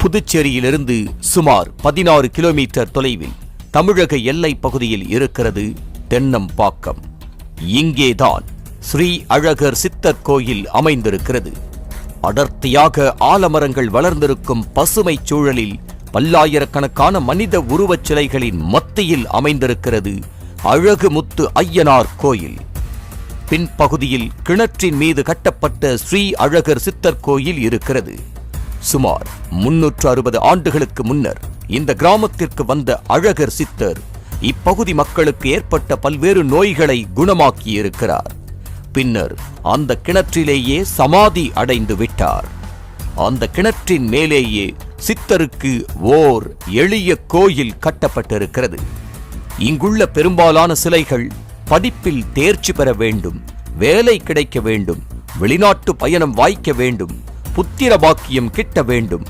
புதுச்சேரியிலிருந்து சுமார் 16 கிலோமீட்டர் தொலைவில் தமிழக எல்லைப் பகுதியில் இருக்கிறது தென்னம்பாக்கம். இங்கேதான் ஸ்ரீ அழகர் சித்தர் கோயில் அமைந்திருக்கிறது. அடர்த்தியாக ஆலமரங்கள் வளர்ந்திருக்கும் பசுமை சூழலில் பல்லாயிரக்கணக்கான மனித உருவச் சிலைகளின் மத்தியில் அமைந்திருக்கிறது அழகுமுத்து ஐயனார் கோயில். பின்பகுதியில் கிணற்றின் மீது கட்டப்பட்ட ஸ்ரீ அழகர் சித்தர் கோயில் இருக்கிறது. சுமார் 360 ஆண்டுகளுக்கு முன்னர் இந்த கிராமத்திற்கு வந்த அழகர் சித்தர் இப்பகுதி மக்களுக்கு ஏற்பட்ட பல்வேறு நோய்களை குணமாக்கியிருக்கிறார். பின்னர் அந்த கிணற்றிலேயே சமாதி அடைந்து விட்டார். அந்த கிணற்றின் மேலேயே சித்தருக்கு ஓர் எளிய கோயில் கட்டப்பட்டிருக்கிறது. இங்குள்ள பெரும்பாலான சிலைகள் படிப்பில் தேர்ச்சி பெற வேண்டும், வேலை கிடைக்க வேண்டும், வெளிநாட்டு பயணம் வாய்க்க வேண்டும், புத்திர பாக்கியம் கிட்ட வேண்டும்